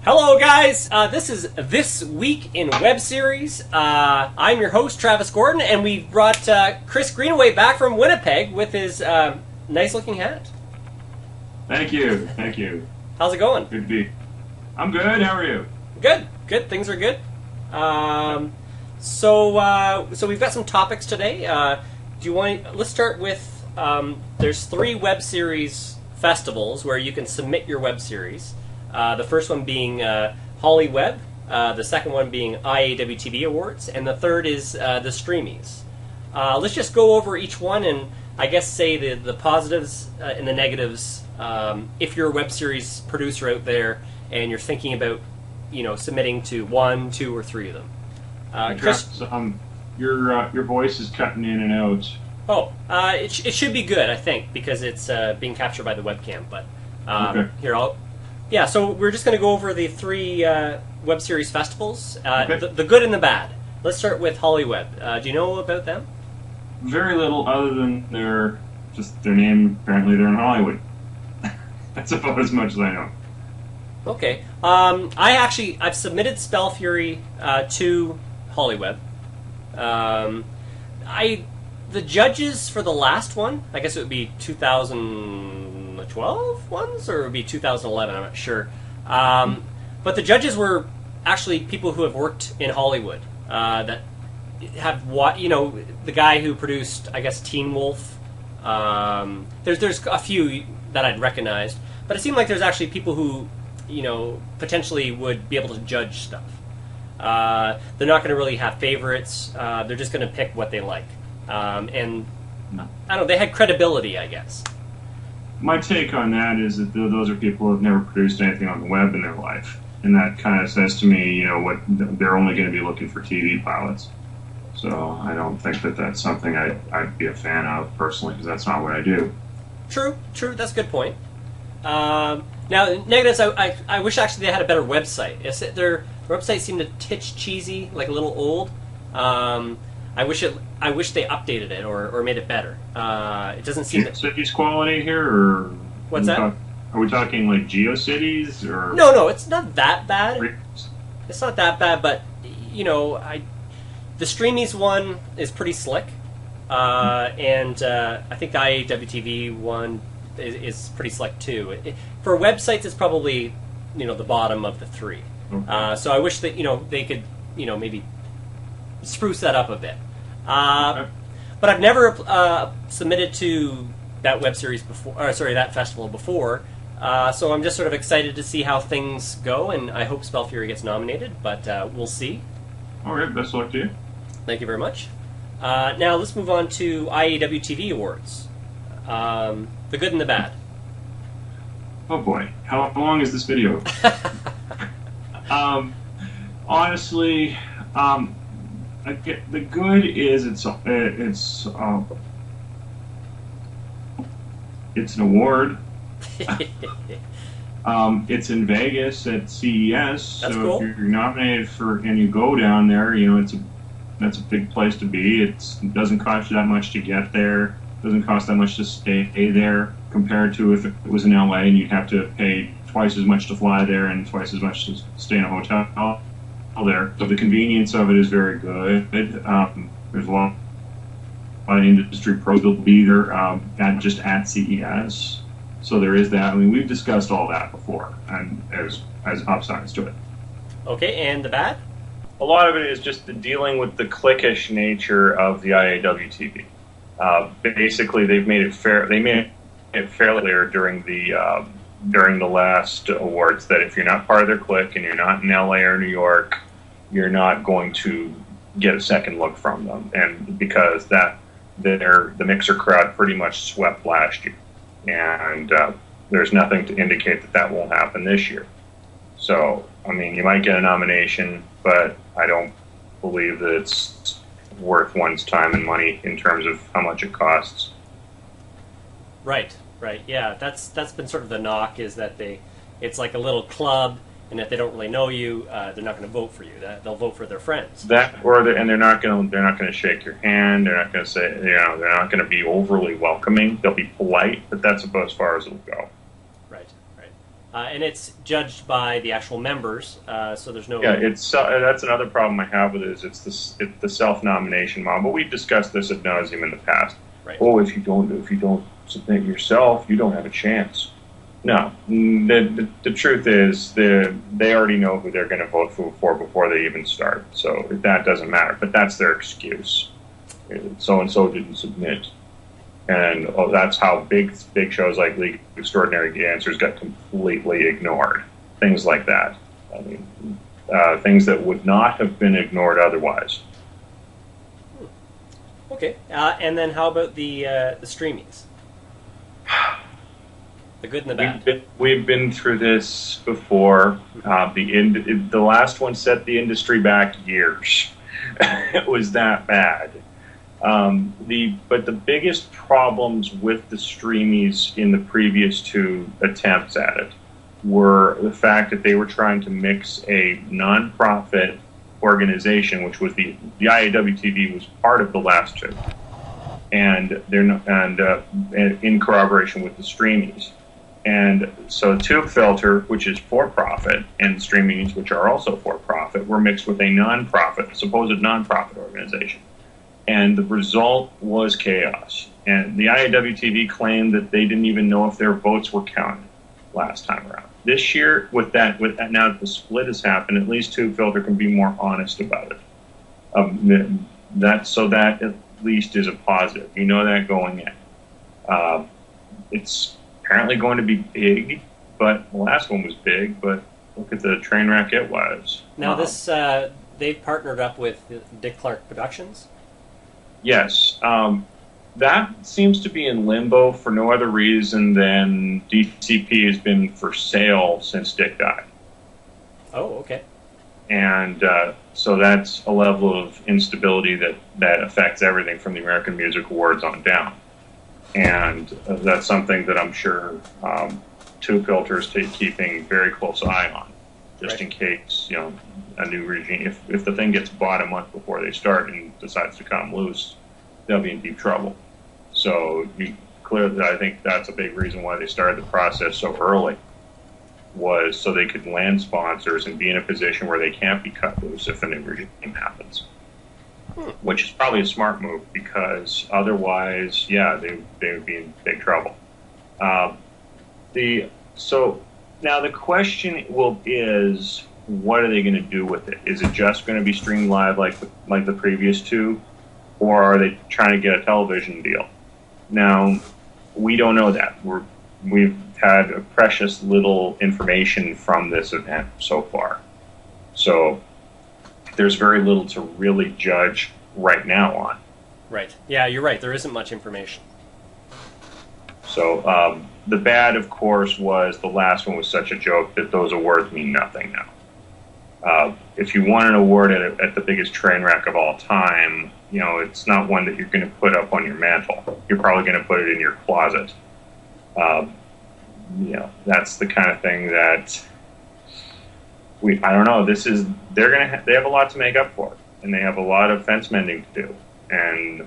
Hello, guys. This is This Week in Web Series. I'm your host, Travis Gordon, and we brought Chris Greenaway back from Winnipeg with his nice-looking hat. Thank you. Thank you. How's it going? Good to be. I'm good. How are you? Good. Good. Things are good. So we've got some topics today. Do you want? Let's start with. There's 3 web series festivals where you can submit your web series. The first one being Hollyweb, the second one being IAWTV Awards, and the third is the Streamies. Let's just go over each one and I guess say the positives and the negatives. If you're a web series producer out there and you're thinking about, submitting to 1, 2, or 3 of them. Chris, your voice is cutting in and out. Oh, it should be good, I think, because it's being captured by the webcam. But Okay. Yeah, so we're just going to go over the 3 web series festivals, Okay. the good and the bad. Let's start with Hollyweb. Do you know about them? Very little other than their name. Apparently, they're in Hollywood. That's about as much as I know. Okay. I've submitted Spell Fury to Hollyweb. The judges for the last one, I guess it would be 2012 ones, or it would be 2011, I'm not sure. But the judges were actually people who have worked in Hollywood, that have, the guy who produced, I guess, Teen Wolf. There's a few that I'd recognized, but it seemed like there's actually people who, potentially would be able to judge stuff. They're not going to really have favorites. They're just going to pick what they like. And I don't know, they had credibility, I guess. My take on that is that those are people who have never produced anything on the web in their life, and that kind of says to me, what they're only going to be looking for TV pilots. So I don't think that that's something I'd be a fan of personally, because that's not what I do. True. That's a good point. Now, negatives. I wish actually they had a better website. Their website seemed a titch cheesy, like a little old. I wish they updated it or made it better. It doesn't seem that. Cities quality here, or what's that? Are we talking like GeoCities or? No, it's not that bad. It's not that bad, but the Streamies one is pretty slick, and I think the IAWTV one is pretty slick too. For websites, it's probably the bottom of the 3. Okay. So I wish that they could maybe spruce that up a bit. Okay. But I've never submitted to that web series before, that festival before. So I'm just sort of excited to see how things go, and I hope Spell Fury gets nominated, but we'll see. All right, best of luck to you. Thank you very much. Now let's move on to IAWTV Awards. The good and the bad. Oh boy, how long is this video? Honestly, the good is it's an award. It's in Vegas at CES. That's so cool. If you're nominated and you go down there, that's a big place to be. It doesn't cost you that much to get there. It doesn't cost that much to stay there compared to if it was in LA and you'd have to pay twice as much to fly there and twice as much to stay in a hotel there. So the convenience of it is very good. There's a lot of industry pros that will be there at CES. So there is that. I mean, we've discussed all that before, and as upsides to it. Okay, and the bad? A lot of it is just the dealing with the cliquish nature of the IAWTV. Basically, they've made it fair. They made it fairly clear during the last awards that if you're not part of their clique and you're not in LA or New York, you're not going to get a second look from them. And because the mixer crowd pretty much swept last year, and there's nothing to indicate that won't happen this year. So, I mean, you might get a nomination, but I don't believe that it's worth one's time and money in terms of how much it costs. Right. Yeah, that's been sort of the knock, is that it's like a little club, and if they don't really know you, they're not going to vote for you. They'll vote for their friends. And they're not going to shake your hand. They're not going to say, they're not going to be overly welcoming. They'll be polite, but that's about as far as it'll go. Right. And it's judged by the actual members, so there's no... Yeah, that's another problem I have with it, is it's the self-nomination model. But we've discussed this ad nauseum in the past. Right. Oh, if you don't submit yourself, you don't have a chance. No, the truth is they already know who they're going to vote for before they even start. So that doesn't matter. But that's their excuse. So and so didn't submit, and that's how big shows like League of Extraordinary Dancers got completely ignored. Things like that. I mean, things that would not have been ignored otherwise. Okay, and then how about the streamings? The good and the bad. We've been through this before. The last one set the industry back years. It was that bad. But the biggest problems with the streamies in the previous two attempts at it were the fact that they were trying to mix a non-profit organization, which was the IAW TV was part of the last two, and in corroboration with the streamies. And so Tube Filter, which is for-profit, and Streamings, which are also for-profit, were mixed with a supposed non-profit organization. And the result was chaos. And the IAW-TV claimed that they didn't even know if their votes were counted last time around. This year, with that now that the split has happened, at least Tube Filter can be more honest about it. That at least is a positive. You know that going in. It's apparently going to be big, but the last one was big, but look at the train wreck it was. Now they've partnered up with Dick Clark Productions? Yes. That seems to be in limbo for no other reason than DCP has been for sale since Dick died. Oh, okay. And so that's a level of instability that affects everything from the American Music Awards on down. And that's something that I'm sure Tube Filter is keeping very close eye on, just in case, a new regime. If the thing gets bought a month before they start and decides to come loose, they'll be in deep trouble. So clearly, I think that's a big reason why they started the process so early, was so they could land sponsors and be in a position where they can't be cut loose if a new regime happens. Which is probably a smart move, because otherwise, they would be in big trouble. So now the question is, what are they going to do with it? Is it just going to be streamed live like the previous two, or are they trying to get a television deal? Now, we don't know that. We've had a precious little information from this event so far. So there's very little to really judge right now on. Right. Yeah, you're right. There isn't much information. So the bad, of course, was the last one was such a joke that those awards mean nothing now. If you want an award at the biggest train wreck of all time, it's not one that you're going to put up on your mantle. You're probably going to put it in your closet. That's the kind of thing that I don't know. They have a lot to make up for, and they have a lot of fence mending to do, and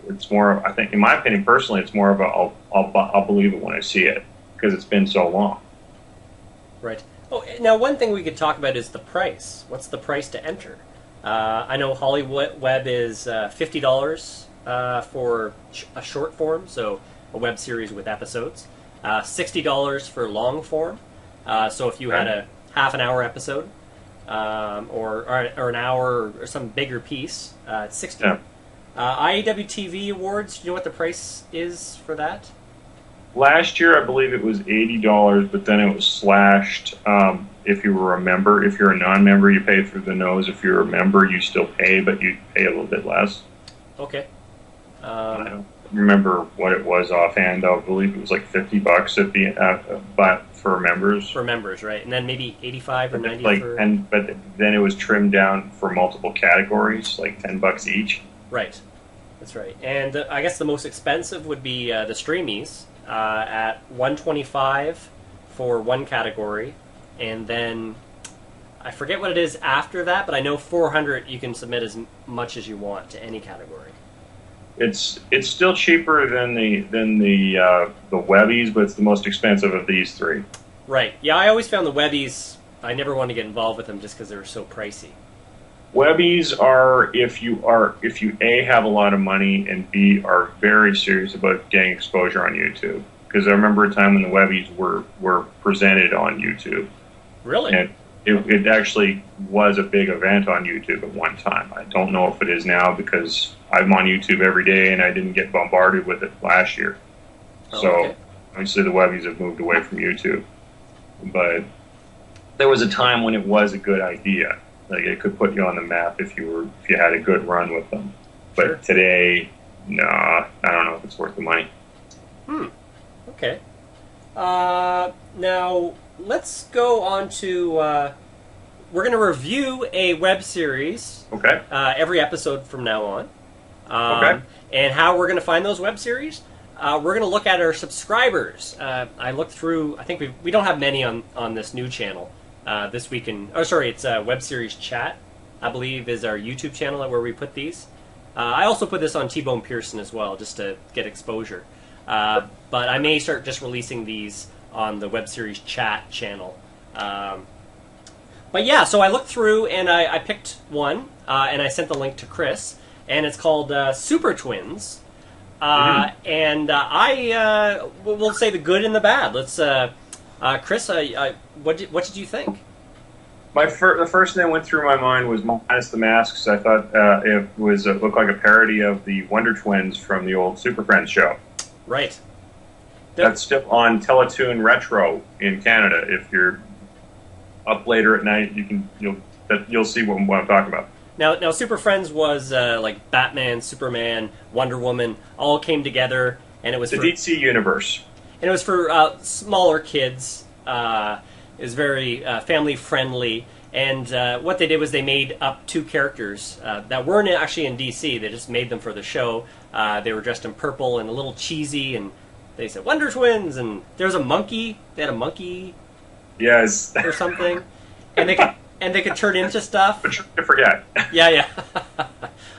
it's more. I think, in my opinion, personally, it's more of a I'll believe it when I see it, because it's been so long. Right. Oh, now one thing we could talk about is the price. What's the price to enter? I know Hollywood Web is $50 for a short form, so a web series with episodes. $60 for long form. So if you had a half an hour episode, or an hour or some bigger piece, it's $60. Yeah. IAW TV Awards, do you know what the price is for that? Last year, I believe it was $80, but then it was slashed. If you were a member, if you're a non-member, you pay through the nose. If you're a member, you still pay, but you pay a little bit less. Okay. I don't remember what it was offhand. I believe it was like $50 but for members. For members, right? And then maybe 85 or 90 but then it was trimmed down for multiple categories, like $10 each. Right. That's right. And I guess the most expensive would be the Streamies at $125 for one category, and then I forget what it is after that, but I know $400 you can submit as much as you want to any category. It's still cheaper than the Webbies, but it's the most expensive of these three. Right. Yeah, I always found the Webbies. I never wanted to get involved with them just because they were so pricey. Webbies are if you A, have a lot of money, and B, are very serious about getting exposure on YouTube. Because I remember a time when the Webbies were presented on YouTube. Really? And it actually was a big event on YouTube at one time. I don't know if it is now because I'm on YouTube every day and I didn't get bombarded with it last year. Oh, so okay. obviously the Webbies have moved away from YouTube. But there was a time when it was a good idea. Like it could put you on the map if you had a good run with them. But Sure. today, nah, I don't know if it's worth the money. Okay. Now, let's go on to... we're going to review a web series Okay. every episode from now on. Okay. And how we're going to find those web series? We're going to look at our subscribers. I looked through... I think we don't have many on this new channel. This week in... Oh, sorry, it's Web Series Chat, I believe, is our YouTube channel where we put these. I also put this on T-Bone Pearson as well, just to get exposure. But I may start just releasing these on the Web Series Chat channel. But yeah, so I looked through and I picked one, and I sent the link to Chris, and it's called Supertwins. And we'll say the good and the bad. Let's... Chris, what did you think? The first thing that went through my mind was Minus the Masks. I thought it looked like a parody of the Wonder Twins from the old Super Friends show. Right. That's still on Teletoon Retro in Canada. If you're up later at night, you'll see what I'm talking about. Now, Super Friends was like Batman, Superman, Wonder Woman, all came together, and it was the DC universe. And it was for smaller kids. It was very family friendly. And what they did was they made up two characters that weren't actually in DC. They just made them for the show. They were dressed in purple and a little cheesy. And they said Wonder Twins. And there was a monkey. They had a monkey. Yes. Or something. And they could turn into stuff. But you forget. Yeah.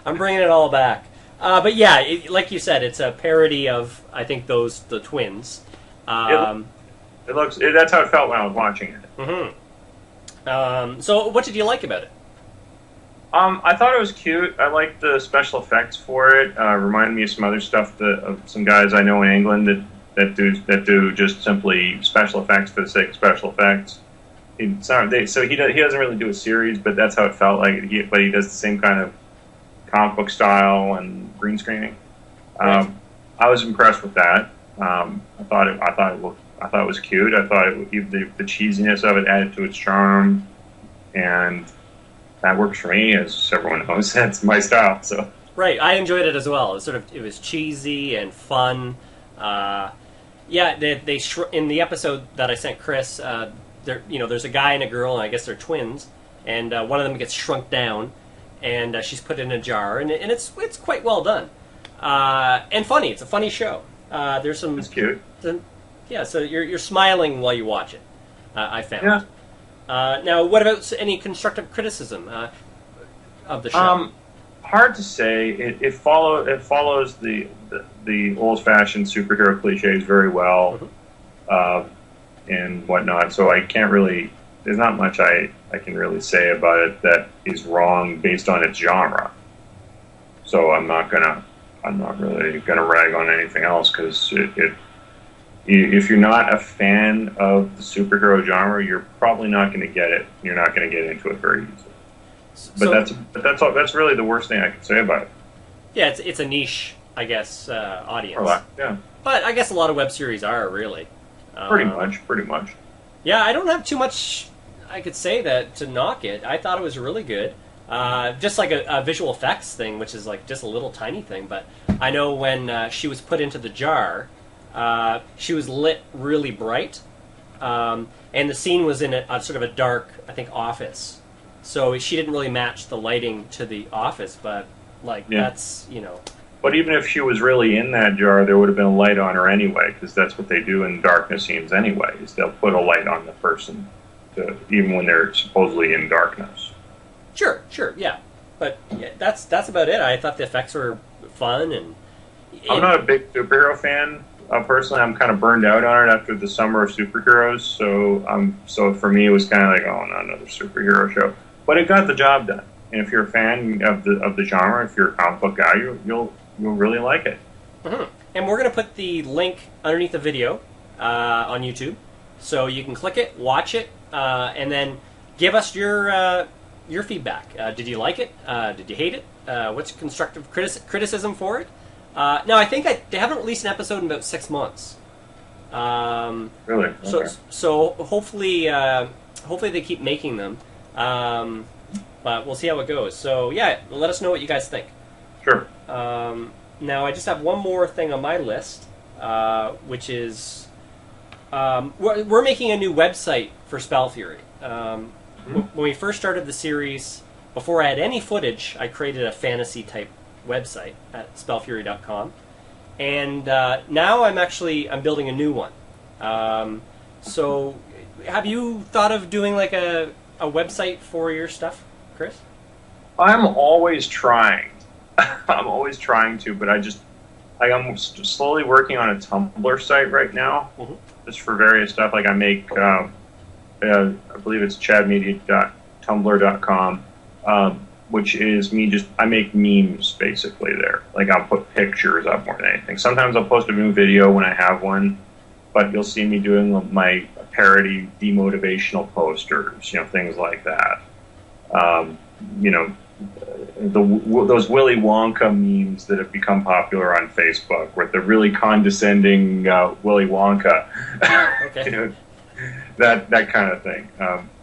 I'm bringing it all back. But yeah, like you said, it's a parody of I think the twins. That's how it felt when I was watching it. Mm-hmm. So what did you like about it? I thought it was cute. I liked the special effects for it. Reminded me of some other stuff of some guys I know in England that do just simply special effects for the sake of special effects. So he doesn't really do a series, but that's how it felt like. But he does the same kind of comic book style and green screening. I was impressed with that. I thought it was cute. I thought the cheesiness of it added to its charm, and that works for me, as everyone knows. That's my style. So right, I enjoyed it as well. It was cheesy and fun. They in the episode that I sent Chris, there's a guy and a girl, and I guess they're twins, and one of them gets shrunk down, and she's put in a jar, and it's quite well done, and funny. It's a funny show. There's some. It's cute. So you're smiling while you watch it. I found. Yeah. Now, what about any constructive criticism of the show? Hard to say. It follows the old-fashioned superhero cliches very well, and whatnot. So I can't really. There's not much I can really say about it that is wrong based on its genre. So I'm not really gonna rag on anything else because if you're not a fan of the superhero genre, you're probably not going to get it. You're not going to get into it very easily. But that's really the worst thing I can say about it. Yeah, it's a niche, I guess, audience. Yeah. But I guess a lot of web series are really. Pretty much. Yeah, I don't have too much I could say to knock it. I thought it was really good. Just like a visual effects thing, which is like just a little tiny thing. But I know when she was put into the jar, she was lit really bright, and the scene was in a sort of a dark, I think, office. So she didn't really match the lighting to the office, but that's. But even if she was really in that jar, there would have been a light on her anyway, because that's what they do in darkness scenes anyway. Is they'll put a light on the person, even when they're supposedly in darkness. Sure, yeah. But yeah, that's about it. I thought the effects were fun, and I'm not a big superhero fan. Personally, I'm kind of burned out on it after the summer of superheroes. So for me, it was kind of like, oh, not another superhero show. But it got the job done. And if you're a fan of the genre, if you're a comic book guy, you'll really like it. Mm-hmm. And we're going to put the link underneath the video on YouTube, so you can click it, watch it, and then give us your feedback. Did you like it? Did you hate it? What's constructive criticism for it? No, I think they haven't released an episode in about 6 months. Really? Okay. So hopefully they keep making them. But we'll see how it goes. So yeah, let us know what you guys think. Sure. Now I just have one more thing on my list, which is we're making a new website for Spell Fury. When we first started the series, before I had any footage, I created a fantasy type website at spellfury.com, and now I'm building a new one. So have you thought of doing like a website for your stuff, Chris? I'm always trying. I'm always trying to, but I'm slowly working on a Tumblr site right now, just for various stuff. Like I make, I believe it's chadmedia.tumblr.com, which is I make memes basically there. Like I'll put pictures up more than anything. Sometimes I'll post a new video when I have one, but you'll see me doing my parody demotivational posters, things like that. Those Willy Wonka memes that have become popular on Facebook, with the really condescending Willy Wonka, Okay. that kind of thing.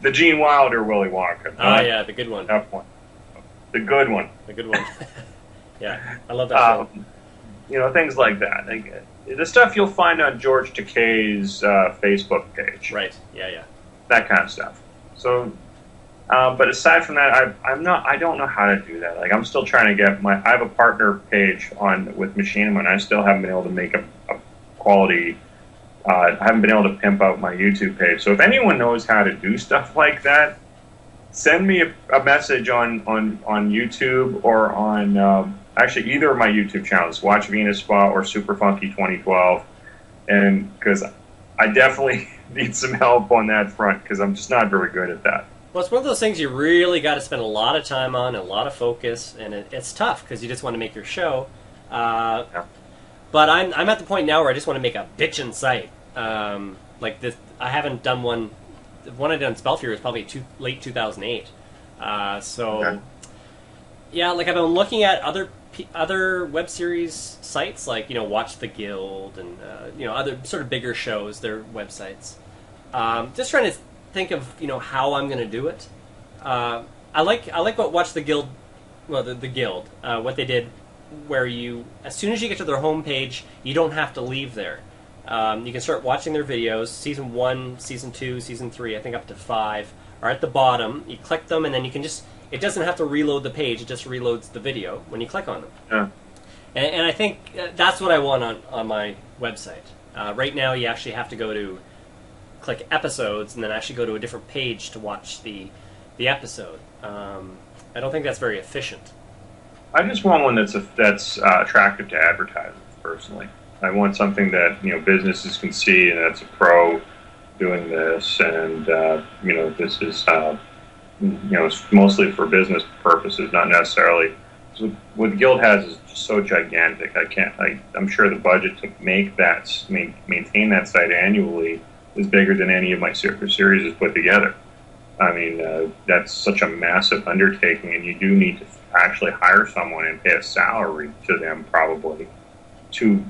The Gene Wilder Willy Wonka. Yeah, the good one. That one. The good one. The good one. Yeah, I love that film. Things like that. Like, the stuff you'll find on George Takei's Facebook page. Right. Yeah. That kind of stuff. So. But aside from that, I don't know how to do that. Like I'm still trying to get I have a partner page with Machinima, and I still haven't been able to make a quality. I haven't been able to pimp out my YouTube page. So if anyone knows how to do stuff like that, send me a message on YouTube or on actually either of my YouTube channels, Watch Venus Spa or Super Funky 2012, and because I definitely need some help on that front because I'm just not very good at that. Well, it's one of those things you really got to spend a lot of time on, a lot of focus, and it's tough because you just want to make your show. Yeah. But I'm at the point now where I just want to make a bitchin' site. Like this, I haven't done one. The one I did on Spellfury was probably late 2008. Okay. Yeah, like I've been looking at other web series sites, like Watch the Guild and other sort of bigger shows, their websites. Just trying to think of how I'm going to do it. I like what Watch the Guild, well the Guild, what they did, where as soon as you get to their homepage, you don't have to leave there. You can start watching their videos. Season 1, Season 2, Season 3, I think up to 5 are at the bottom. You click them, and then you can it doesn't have to reload the page. It just reloads the video when you click on them. Yeah. And I think that's what I want on my website. Right now, you actually have to go to click episodes and then actually go to a different page to watch the episode. I don't think that's very efficient. I just want one that's attractive to advertisers, personally. I want something that businesses can see, and that's a pro doing this, and this is it's mostly for business purposes, not necessarily. So what the Guild has is just so gigantic. I'm sure the budget to maintain that site annually is bigger than any of my super series has put together. I mean, that's such a massive undertaking, and you do need to actually hire someone and pay a salary to them probably to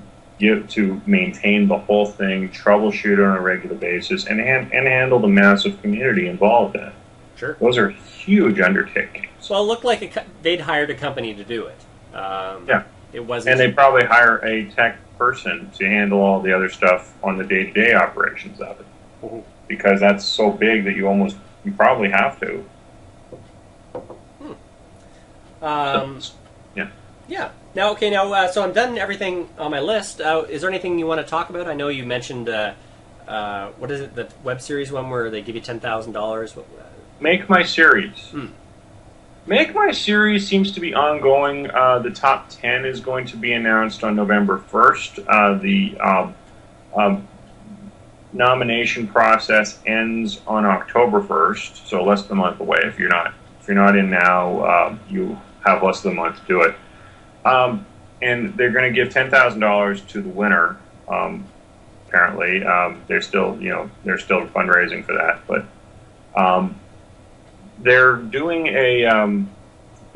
maintain the whole thing, troubleshoot it on a regular basis, and handle the massive community involved in it. Sure. Those are huge undertakings. Well, it looked like they'd hired a company to do it. Yeah. It wasn't. And they probably hire a tech person to handle all the other stuff on the day-to-day operations of it. Mm-hmm. Because that's so big that you probably have to. Yeah. Yeah. Now, so I'm done everything on my list. Is there anything you want to talk about? I know you mentioned, what is it, the web series one where they give you $10,000? Make my series. Make My Series seems to be ongoing. The top 10 is going to be announced on November 1st. The nomination process ends on October 1st, so less than a month away. If you're not in now, you have less than a month to do it. And they're going to give $10,000 to the winner. Apparently, they're still fundraising for that, but they're doing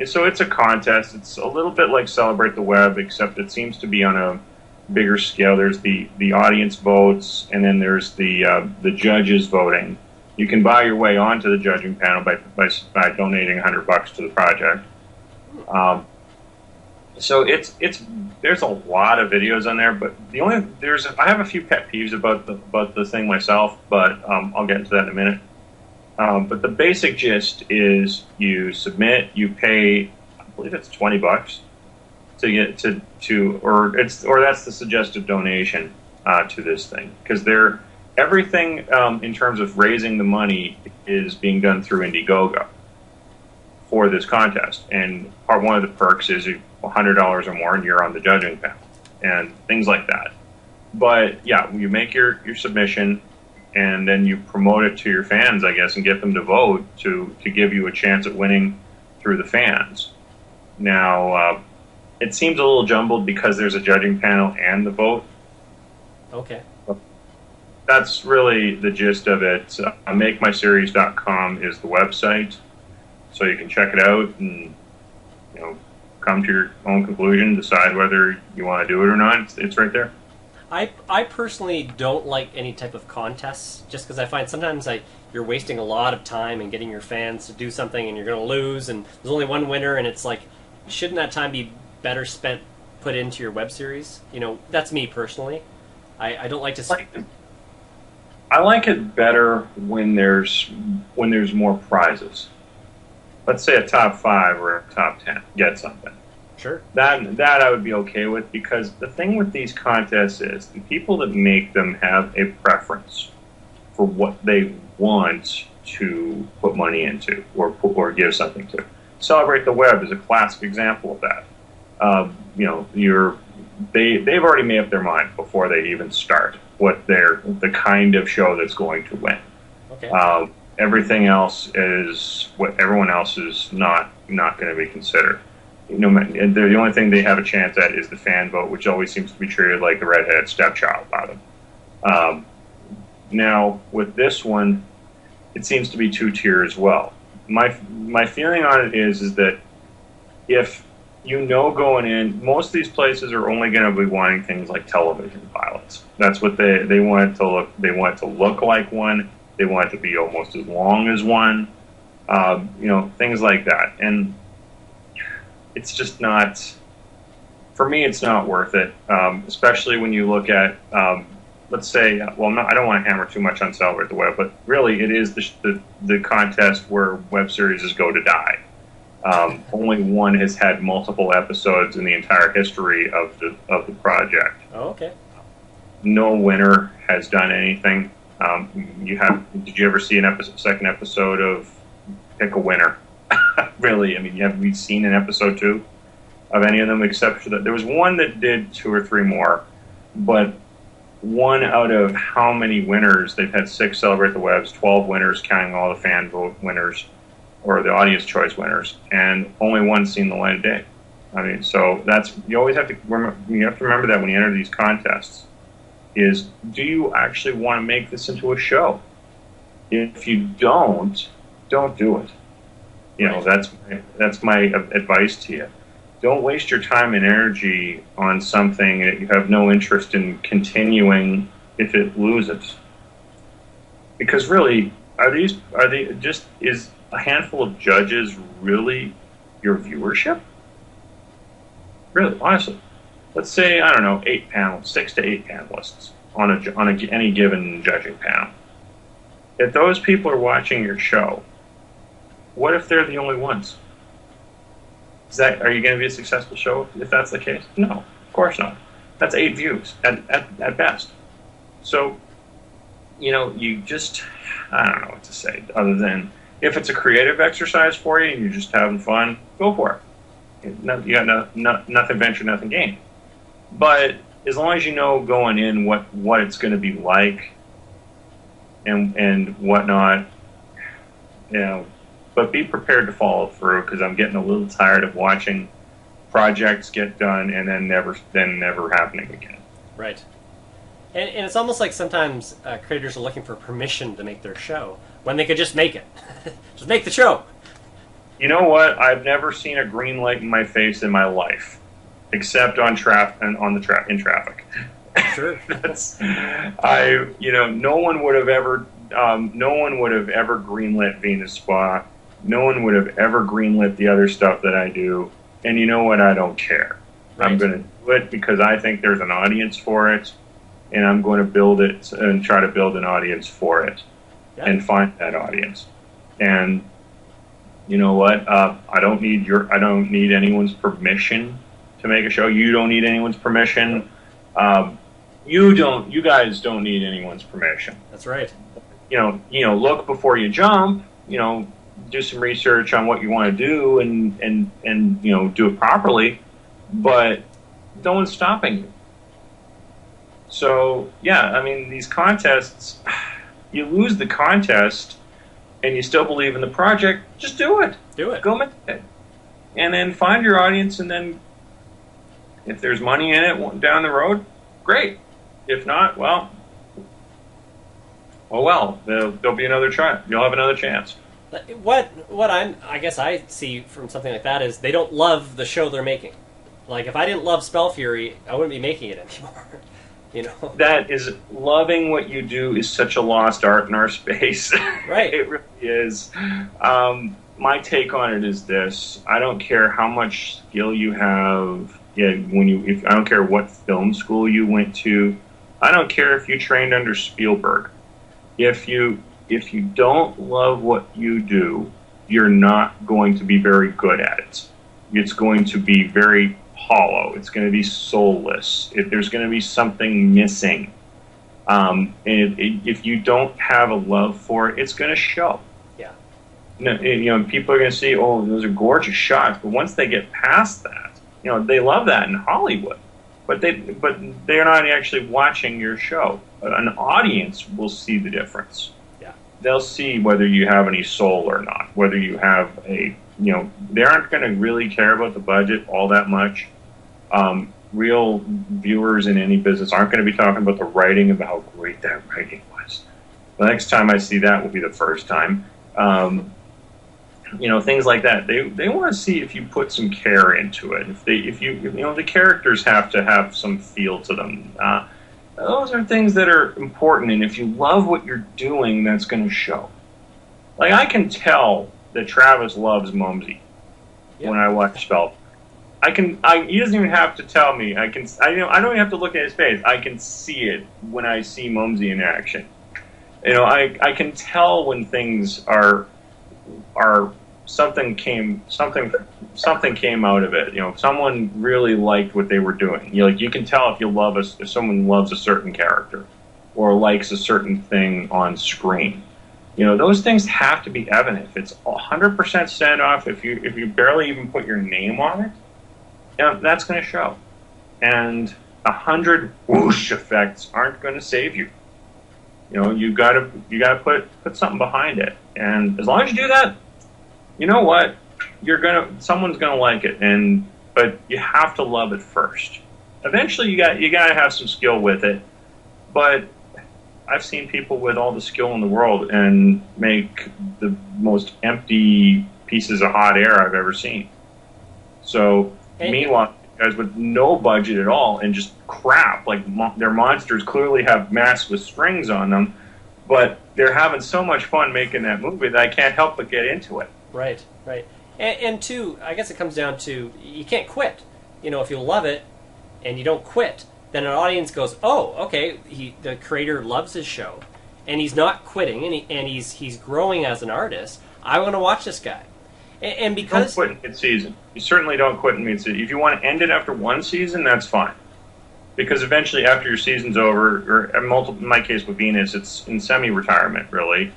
so it's a contest. It's a little bit like Celebrate the Web, except it seems to be on a bigger scale. There's the audience votes, and then there's the judges voting. You can buy your way onto the judging panel by donating $100 to the project. So there's a lot of videos on there, but I have a few pet peeves about the thing myself, but I'll get into that in a minute. But the basic gist is you submit, you pay, I believe it's $20 to get or that's the suggested donation to this thing, because everything in terms of raising the money is being done through Indiegogo for this contest, and one of the perks is $100 or more and you're on the judging panel and things like that. But yeah, you make your submission and then you promote it to your fans, I guess, and get them to vote to give you a chance at winning through the fans. Now, it seems a little jumbled because there's a judging panel and the vote. Okay. That's really the gist of it. MakeMySeries.com is the website, so you can check it out and come to your own conclusion, decide whether you want to do it or not. It's right there. I personally don't like any type of contests, just because I find sometimes you're wasting a lot of time and getting your fans to do something and you're going to lose, and there's only one winner, and it's like, shouldn't that time be better spent put into your web series? That's me personally. I don't like to... I like it better when there's more prizes. Let's say a top 5 or a top 10 get something. Sure. That I would be okay with, because the thing with these contests is the people that make them have a preference for what they want to put money into or give something to. Celebrate the Web is a classic example of that. They've already made up their mind before they even start what the kind of show that's going to win. Okay. Everything else is what everyone else is not going to be considered. The only thing they have a chance at is the fan vote, which always seems to be treated like the redheaded stepchild by them. Now, with this one, it seems to be two-tier as well. My feeling on it is that if going in, most of these places are only going to be wanting things like television pilots. That's what they want it to look. They want it to look like one. They want it to be almost as long as one. Things like that. And it's just not, for me, it's not worth it, especially when you look at, let's say, I don't want to hammer too much on Celebrate the Web, but really it is the contest where web series go to die. Only one has had multiple episodes in the entire history of the project. Oh, okay. No winner has done anything. Did you ever see second episode of Pick a Winner? Really, have we seen an episode 2 of any of them, except for that there was one that did 2 or 3 more, but one out of how many winners? They've had 6 Celebrate the Webs, 12 winners counting all the fan vote winners or the audience choice winners, and only one seen the light of day. So you always have to remember that when you enter these contests, is do you actually want to make this into a show? If you don't do it. That's my advice to you. Don't waste your time and energy on something that you have no interest in continuing if it loses. Because really, is a handful of judges really your viewership? Really, honestly. Let's say, 6 to 8 panelists on any given judging panel. If those people are watching your show, what if they're the only ones? Are you going to be a successful show if that's the case? No, of course not. That's 8 views at best. So, you just, I don't know what to say other than If it's a creative exercise for you and you're just having fun, go for it. You got nothing venture, nothing gain. But as long as you know going in what it's going to be like and whatnot, but be prepared to follow through, because I'm getting a little tired of watching projects get done and then never happening again. Right. And it's almost like sometimes creators are looking for permission to make their show when they could just make it. Just make the show. You know what? I've never seen a green light in my face in my life, except in traffic. Sure. No one would have ever greenlit Venus Spa. No one would have ever greenlit the other stuff that I do. And you know what? I don't care. Right. I'm going to do it because I think there's an audience for it, and I'm going to build it and try to build an audience for it, and find that audience. And you know what? I don't need anyone's permission to make a show. You don't need anyone's permission. You guys don't need anyone's permission. That's right. Look before you jump. Do some research on what you want to do and do it properly, but no one's stopping you. So these contests, you lose the contest and you still believe in the project, just do it. Do it. Go make it. And then find your audience, and then if there's money in it down the road, great. If not, well, there'll be another try. You'll have another chance. What I guess I see from something like that is they don't love the show they're making. Like, if I didn't love Spell Fury, I wouldn't be making it anymore. That is, loving what you do is such a lost art in our space. Right. It really is. My take on it is this: I don't care how much skill you have. I don't care what film school you went to. I don't care if you trained under Spielberg. If you don't love what you do, you're not going to be very good at it. It's going to be very hollow. It's going to be soulless. There's going to be something missing. And if you don't have a love for it, it's going to show. Yeah. People are going to see, oh, those are gorgeous shots. But once they get past that, they love that in Hollywood. But they're not actually watching your show. An audience will see the difference. Yeah. They'll see whether you have any soul or not, whether you have they aren't going to really care about the budget all that much. Real viewers in any business aren't going to be talking about the writing, about how great that writing was. The next time I see that will be the first time. Things like that. They want to see if you put some care into it. If the characters have to have some feel to them. Those are things that are important, and if you love what you're doing, that's going to show. Like, I can tell that Travis loves Mumsy when I watch Spell. He doesn't even have to tell me. I don't even have to look at his face. I can see it when I see Mumsy in action. I can tell when things are something came out of it. Someone really liked what they were doing. You can tell if someone loves a certain character or likes a certain thing on screen. Those things have to be evident. If it's 100% sent off, if you barely even put your name on it, that's going to show. And 100 whoosh effects aren't going to save you. You got to put something behind it. And as long as you do that, you know what? Someone's gonna like it, but you have to love it first. Eventually, you got to have some skill with it. But I've seen people with all the skill in the world and make the most empty pieces of hot air I've ever seen. So, meanwhile, guys with no budget at all and just crap, like their monsters clearly have masks with strings on them, but they're having so much fun making that movie that I can't help but get into it. Right. And two, I guess it comes down to, you can't quit. If you love it and you don't quit, then an audience goes, oh, okay, the creator loves his show, and he's not quitting, and he's growing as an artist. I want to watch this guy. And because... Don't quit in mid-season. You certainly don't quit in mid-season. If you want to end it after one season, that's fine. Because eventually, after your season's over, or in my case with Venus, it's in semi-retirement, really.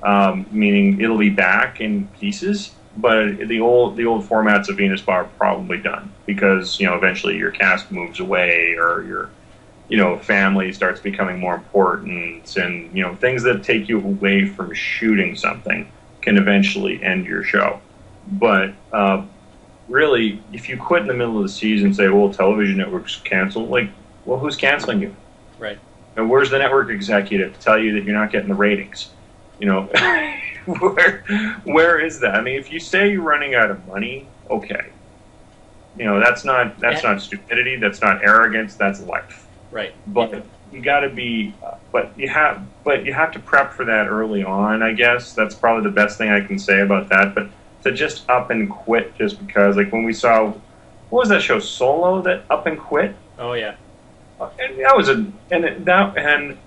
meaning it'll be back in pieces. But the old formats of Venus are probably done because eventually your cast moves away or your family starts becoming more important, and things that take you away from shooting something can eventually end your show. But really, if you quit in the middle of the season and say, "Well, television networks cancel," well, who's canceling you? Right. And where's the network executive to tell you that you're not getting the ratings? Where is that? I mean, if you say you're running out of money, okay, that's not stupidity, that's not arrogance, that's life. Right. But you got to be, but you have to prep for that early on. I guess that's probably the best thing I can say about that. But to just up and quit just because, when we saw, what was that show, Solo, that up and quit? Oh yeah. And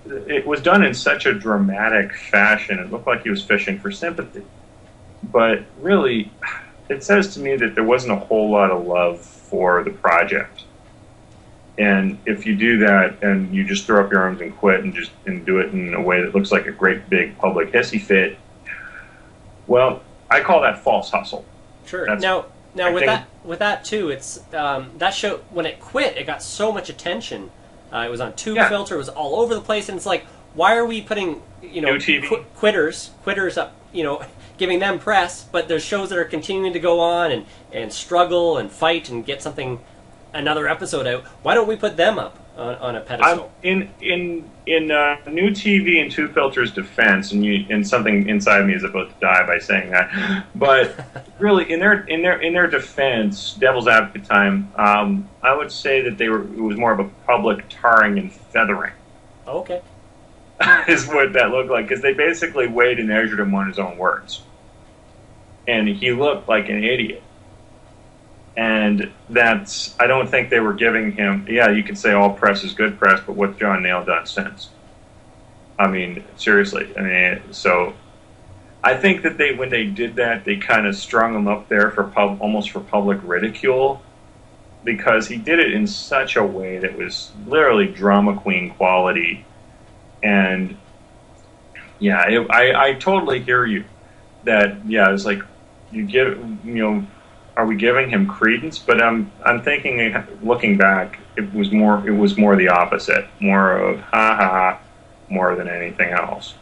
it was done in such a dramatic fashion. It looked like he was fishing for sympathy. But really, it says to me that there wasn't a whole lot of love for the project. And if you do that and you just throw up your arms and quit and do it in a way that looks like a great big public hissy fit, well, I call that false hustle. Sure. Now with that too, it's that show, when it quit, it got so much attention. It was on Tube Filter. It was all over the place, and it's like, why are we putting quitters up, giving them press? But there's shows that are continuing to go on and struggle and fight and get another episode out. Why don't we put them up on a pedestal? In New TV and Tube Filter's defense, and something inside me is about to die by saying that, but really, in their defense, devil's advocate time, I would say that it was more of a public tarring and feathering. Oh, okay. Is what that looked like, because they basically weighed and measured him on his own words, and he looked like an idiot. And I don't think they were giving him, you could say all press is good press, but what's John Nail done since? I mean, seriously. So I think that when they did that, they kind of strung him up there almost for public ridicule, because he did it in such a way that was literally drama queen quality. And I totally hear you that, it's like you give, are we giving him credence? But I'm thinking, looking back, it was more the opposite, more of ha ha, more than anything else.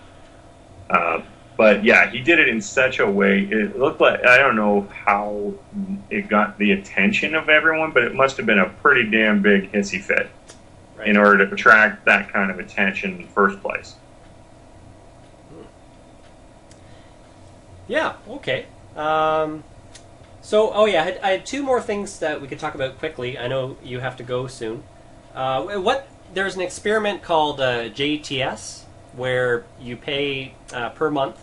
But he did it in such a way. It looked like, I don't know how it got the attention of everyone, but it must have been a pretty damn big hissy fit in order to attract that kind of attention in the first place. Yeah. Okay. So, I had two more things that we could talk about quickly. I know you have to go soon. There's an experiment called JTS, where you pay per month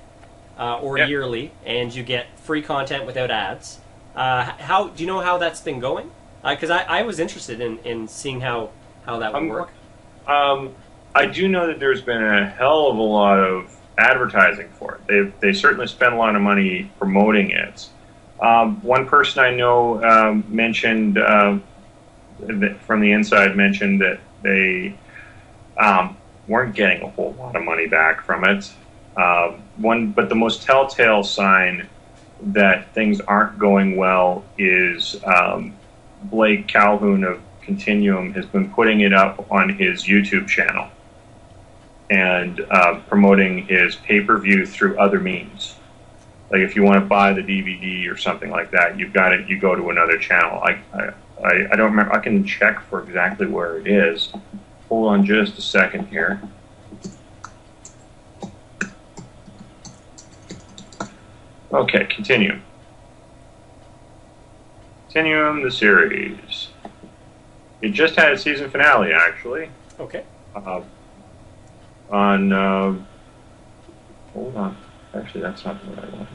or yearly, and you get free content without ads. Do you know how that's been going? Because I was interested in seeing how that would work. I do know that there's been a hell of a lot of advertising for it. They certainly spent a lot of money promoting it. One person I know mentioned from the inside mentioned that they weren't getting a whole lot of money back from it. But the most telltale sign that things aren't going well is Blake Calhoun of Continuum has been putting it up on his YouTube channel and promoting his pay-per-view through other means. Like if you want to buy the DVD or something like that, you go to another channel. I don't remember. I can check for exactly where it is. Hold on just a second here. Okay, Continuum. Continuum, the series. It just had a season finale, actually. Okay. Hold on. Actually, that's not what I wanted.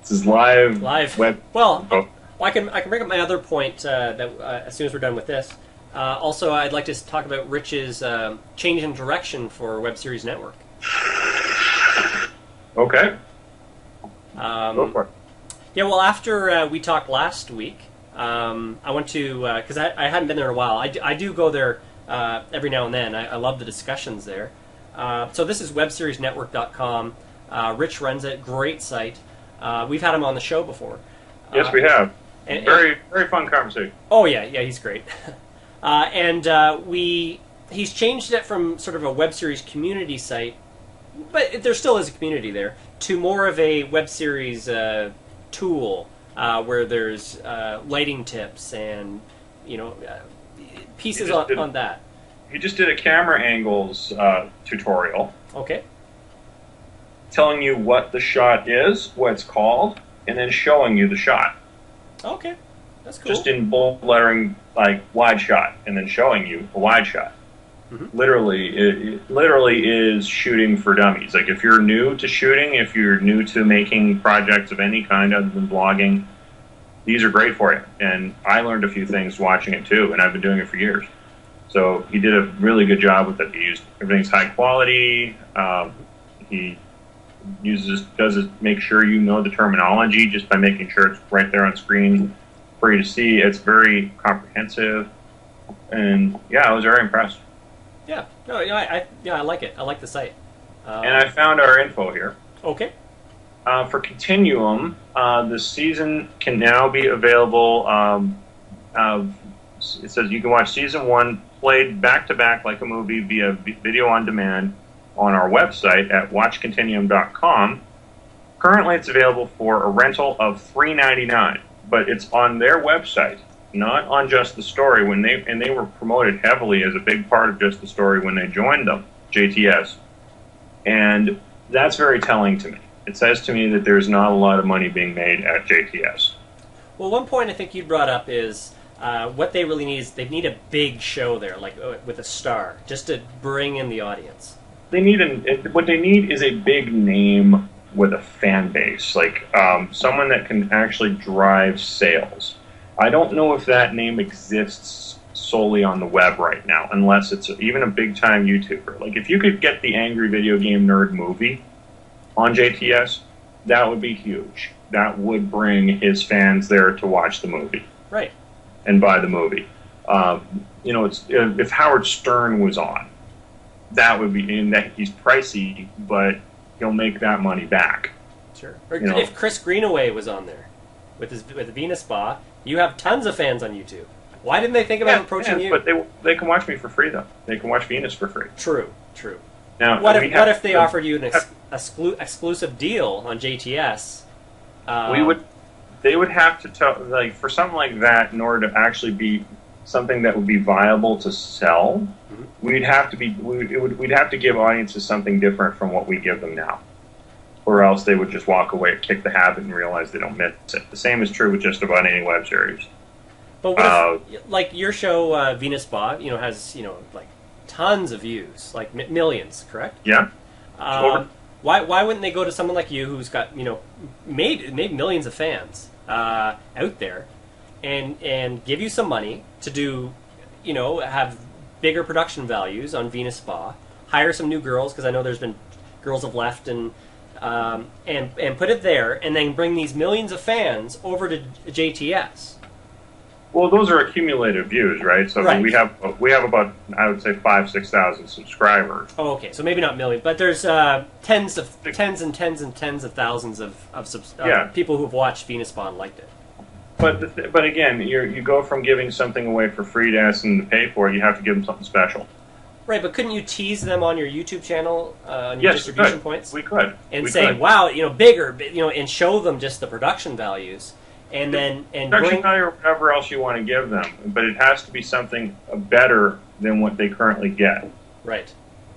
This is live. Web. Well, I can bring up my other point that as soon as we're done with this. Also, I'd like to talk about Rich's change in direction for Webseries Network. Okay. Go for it. Yeah, well, after we talked last week, I went to, because I hadn't been there in a while. I do go there every now and then. I love the discussions there. So this is webseriesnetwork.com. Rich runs it. Great site. We've had him on the show before. Yes, we have. And, very fun conversation. Oh yeah, he's great. He's changed it from sort of a web series community site, but there still is a community there, to more of a web series tool where there's lighting tips and pieces on that. He just did a camera angles tutorial. Okay. Telling you what the shot is, what it's called, and then showing you the shot. Okay, that's cool. Just in bold lettering, like wide shot, and then showing you a wide shot. Mm-hmm. Literally, it literally is shooting for dummies. Like if you're new to shooting, if you're new to making projects of any kind other than blogging, these are great for you. And I learned a few things watching it too, and I've been doing it for years. So he did a really good job with it. He used everything's high quality. He make sure you know the terminology just by making sure it's right there on screen for you to see. It's very comprehensive, and I was very impressed. Yeah, no, I like it. I like the site. And I found our info here. Okay. For Continuum, the season can now be available. It says you can watch season 1 played back to back like a movie via video on demand on our website at watchcontinuum.com. Currently, it's available for a rental of $3.99, but it's on their website, not on Just the Story. They were promoted heavily as a big part of Just the Story when they joined them, JTS, and that's very telling to me. It says to me that there's not a lot of money being made at JTS. Well, one point I think you brought up is what they really need is they need a big show there, like with a star, just to bring in the audience. What they need is a big name with a fan base, like someone that can actually drive sales. I don't know if that name exists solely on the web right now, unless it's even a big-time YouTuber. Like if you could get the Angry Video Game Nerd movie on JTS, that would be huge. That would bring his fans there to watch the movie, right, and buy the movie. If Howard Stern was on, that would be, in that he's pricey, but he'll make that money back. Sure. Or if Chris Greenaway was on there with the Venus Spa, you have tons of fans on YouTube. Why didn't they think about approaching you? But they can watch me for free though. They can watch Venus for free. True. Now, what if they offered you an exclusive deal on JTS? They would have to tell, like, for something like that, in order to actually be something that would be viable to sell, mm-hmm. we'd have to give audiences something different from what we give them now, or else they would just walk away, kick the habit, and realize they don't miss it. The same is true with just about any web series. But what if, like your show, Venus Spa, has like tons of views, like millions, correct? Yeah. Why wouldn't they go to someone like you who's got made millions of fans out there, and give you some money to do, have bigger production values on Venus Spa, hire some new girls, because I know there's been girls have left, and put it there, and then bring these millions of fans over to JTS. Well, those are accumulated views, right? So right. we have about, I would say, 5,000-6,000 subscribers. Oh, okay. So maybe not millions, but there's tens of thousands of people who've watched Venus Spa and liked it. But again, you go from giving something away for free to asking them to pay for it. You have to give them something special. Right, but couldn't you tease them on your YouTube channel, on your distribution points? We could. And say, wow, bigger, and show them just the production values. And production value or whatever else you want to give them, but it has to be something better than what they currently get. Right,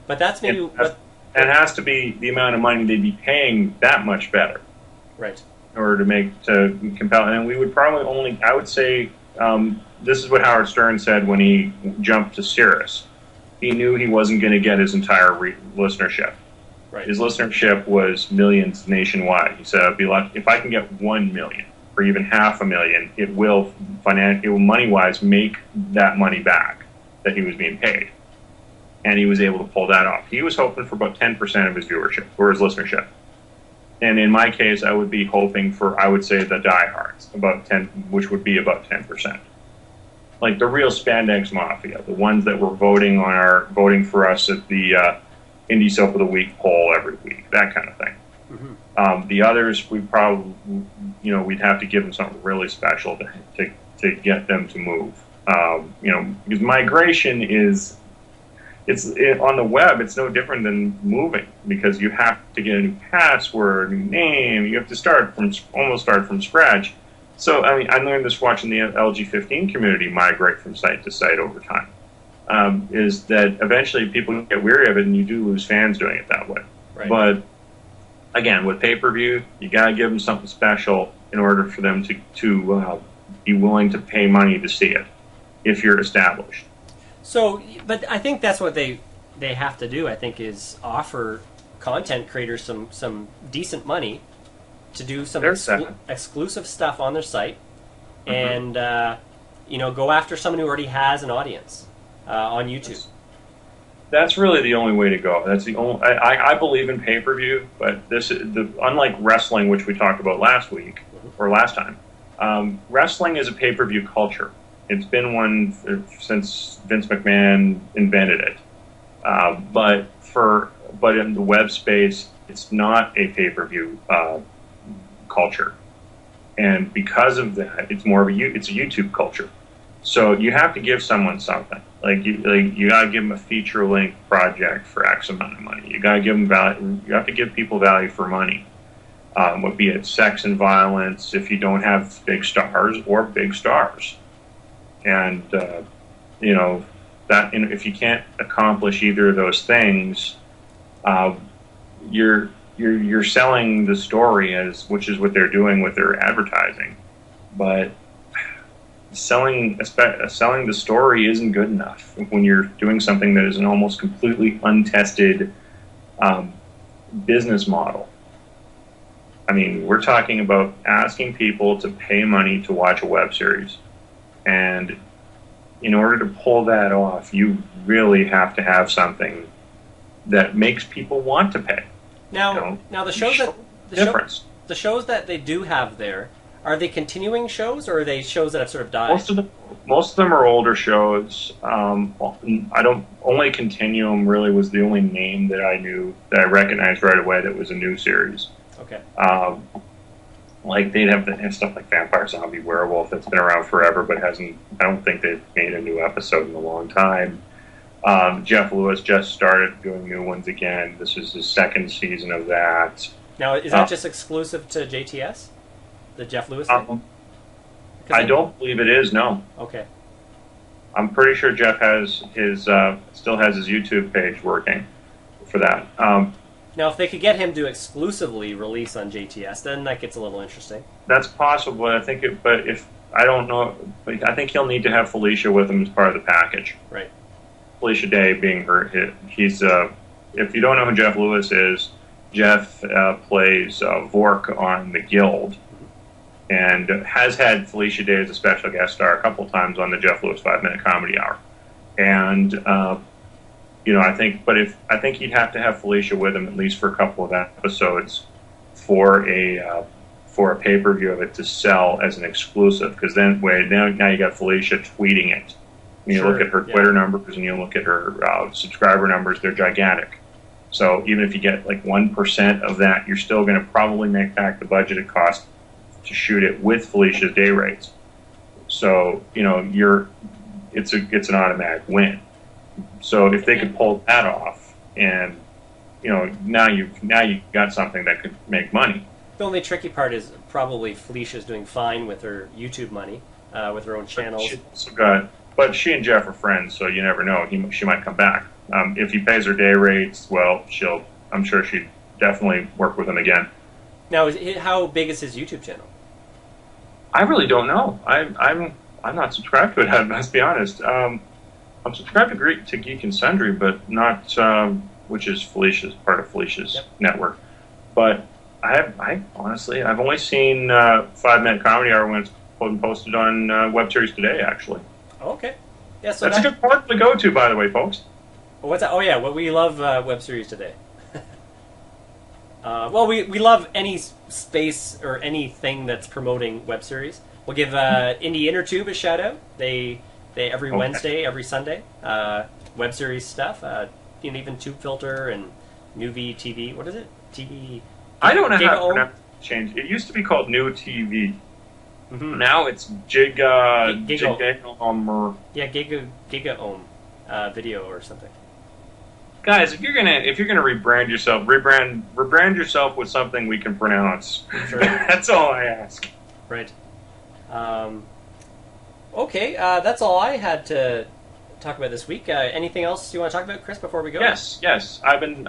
but that's maybe it has to be the amount of money they'd be paying that much better. Right. In order to compel, and we would probably only, I would say, this is what Howard Stern said when he jumped to Sirius. He knew he wasn't going to get his entire listenership. Right. His listenership was millions nationwide. He said, "I'd be lucky if I can get 1 million." Or even 500,000, it will money-wise make that money back that he was being paid. And he was able to pull that off. He was hoping for about 10% of his viewership, or his listenership. And in my case, I would be hoping for, I would say, the diehards, which would be about 10%. like the real Spandex Mafia, the ones that were voting for us at the Indie Soap of the Week poll every week, that kind of thing. The others, we probably, we'd have to give them something really special to get them to move. Because migration on the web, it's no different than moving, because you have to get a new password, a new name. You have to almost start from scratch. So, I mean, I learned this watching the LG15 community migrate from site to site over time. Is that eventually people get weary of it, and you do lose fans doing it that way. Right. But again, with pay-per-view, you got to give them something special in order for them to be willing to pay money to see it, if you're established. So, but I think that's what they have to do, I think, is offer content creators some decent money to do some exclusive stuff on their site, and go after someone who already has an audience on YouTube. That's really the only way to go. That's the only. I believe in pay-per-view, but unlike wrestling, which we talked about last week or last time, wrestling is a pay-per-view culture. It's been one since Vince McMahon invented it. But in the web space, it's not a pay-per-view culture, and because of that, it's more of it's a YouTube culture. So you have to give someone something. You gotta give them a feature-length project for X amount of money. You gotta give them value. You have to give people value for money. Be it sex and violence, if you don't have big stars or big stars. And if you can't accomplish either of those things, you're selling the story, which is what they're doing with their advertising. But selling the story isn't good enough when you're doing something that is an almost completely untested business model. I mean, we're talking about asking people to pay money to watch a web series. And in order to pull that off, you really have to have something that makes people want to pay. Now the shows that they do have there, are they continuing shows, or are they shows that have sort of died? Most of them are older shows. Only Continuum really was the only name that I knew that I recognized right away that was a new series. Okay. They'd have stuff like Vampire, Zombie, Werewolf that's been around forever, but hasn't. I don't think they've made a new episode in a long time. Jeff Lewis just started doing new ones again. This is the second season of that. Now, is that just exclusive to JTS? The Jeff Lewis thing? I don't believe it is. No. Okay. I'm pretty sure Jeff still has his YouTube page working for that. Now, if they could get him to exclusively release on JTS, then that gets a little interesting. That's possible. I think I don't know. I think he'll need to have Felicia with him as part of the package. Right. Felicia Day being he's if you don't know who Jeff Lewis is, Jeff plays Vork on The Guild, and has had Felicia Day as a special guest star a couple times on the Jeff Lewis 5-Minute Comedy Hour. And I think he'd have to have Felicia with him at least for a couple of episodes for a pay-per-view of it to sell as an exclusive, because now you got Felicia tweeting it. And you look at her Twitter numbers and you look at her subscriber numbers, they're gigantic. So even if you get 1% of that, you're still going to probably make back the budget it cost to shoot it with Felicia's day rates. So it's an automatic win. So if they could pull that off, and now you got something that could make money. The only tricky part is probably Felicia's doing fine with her YouTube money, with her own channels. But she and Jeff are friends, so you never know. She might come back. If he pays her day rates, well, I'm sure she'd definitely work with him again. Now, how big is his YouTube channel? I really don't know. I'm not subscribed to it. I must be honest. I'm subscribed to Geek and Sundry, but not which is part of Felicia's network. But I honestly, I've only seen 5-Minute Comedy Hour when it's posted on Webseries Today, actually. Okay. Yeah, so that's a good part to go to, by the way, folks. What's that? Oh yeah, we love Webseries Today. Well, we love any space or anything that's promoting web series. We'll give Indie Inner Tube a shout out. They every Wednesday, every Sunday. Web series stuff. Even TubeFilter and Movie TV. What is it? TV. I don't know how to pronounce it. Change. It used to be called New TV. Mm-hmm. Now it's Giga. Giga Ohm video or something. Guys, if you're gonna rebrand yourself, rebrand yourself with something we can pronounce. Sure. That's all I ask. Right. Okay, that's all I had to talk about this week. Anything else you want to talk about, Chris, before we go? Yes. I've been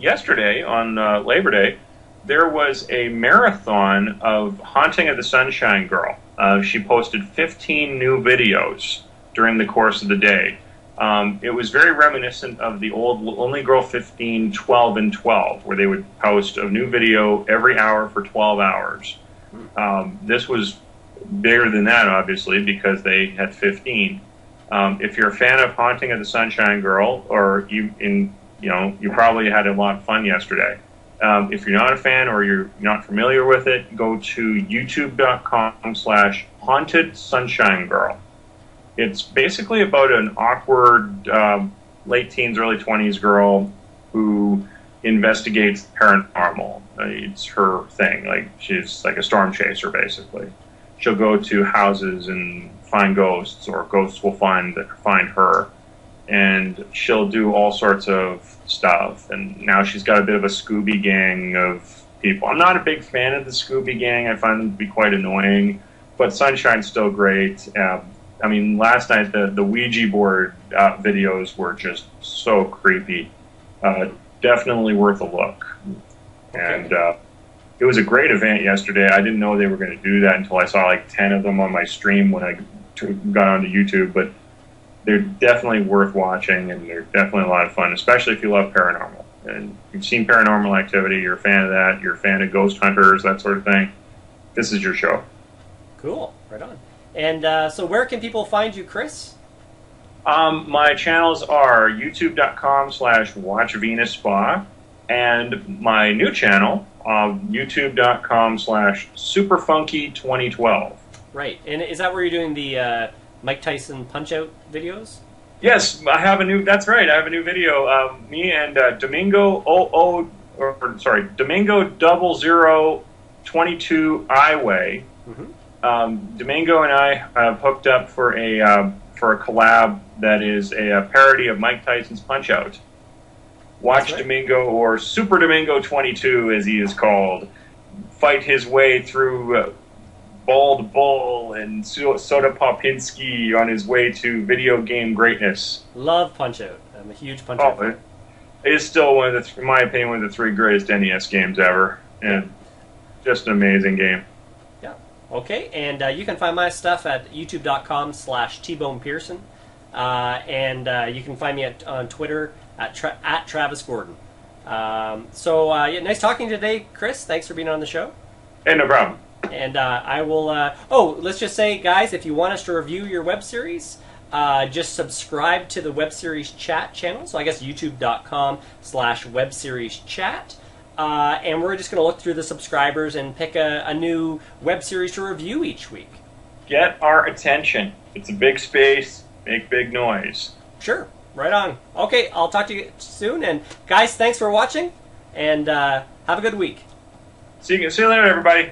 yesterday on Labor Day, there was a marathon of Haunting of the Sunshine Girl. She posted 15 new videos during the course of the day. It was very reminiscent of the old Only Girl 15, 12 and 12, where they would post a new video every hour for 12 hours. This was bigger than that, obviously, because they had 15. If you're a fan of Haunting of the Sunshine Girl, or you probably had a lot of fun yesterday. If you're not a fan or you're not familiar with it, go to youtube.com/Haunted Sunshine Girl. It's basically about an awkward late teens, early 20s girl who investigates the paranormal. It's her thing. Like, she's like a storm chaser, basically. She'll go to houses and find ghosts, or ghosts will find her, and she'll do all sorts of stuff. And now she's got a bit of a Scooby gang of people. I'm not a big fan of the Scooby gang. I find them to be quite annoying, but Sunshine's still great. Last night the Ouija board videos were just so creepy. Definitely worth a look. And it was a great event yesterday. I didn't know they were going to do that until I saw like 10 of them on my stream when I got onto YouTube. But they're definitely worth watching, and they're definitely a lot of fun, especially if you love paranormal. And you've seen Paranormal Activity, you're a fan of that, you're a fan of ghost hunters, that sort of thing. This is your show. Cool. Right on. And so where can people find you, Chris? My channels are youtube.com/WatchVenusSpa, and my new channel, youtube.com/SuperFunky2012. Right. And is that where you're doing the Mike Tyson Punch-Out videos? Yes, I have a new video. Me and Domingo 0022 Iway. Mm-hmm. Domingo and I have hooked up for a collab that is a parody of Mike Tyson's Punch-Out. Watch right. Domingo, or Super Domingo 22 as he is called, fight his way through Bald Bull and Soda Popinski on his way to video game greatness. Love Punch-Out. I'm a huge Punch-Out fan. It is still in my opinion, one of the 3 greatest NES games ever, and just an amazing game. Yeah. Okay, and you can find my stuff at youtube.com/TBonePearson, and you can find me on Twitter at Travis Gordon. Nice talking today, Chris. Thanks for being on the show. Hey, no problem. And I will... let's just say, guys, if you want us to review your web series, just subscribe to the Web Series Chat channel. So I guess youtube.com/webserieschat. And we're just going to look through the subscribers and pick a new web series to review each week. Get our attention. It's a big space. Make big noise. Sure. Right on. Okay, I'll talk to you soon. And guys, thanks for watching. And have a good week. See you later, everybody.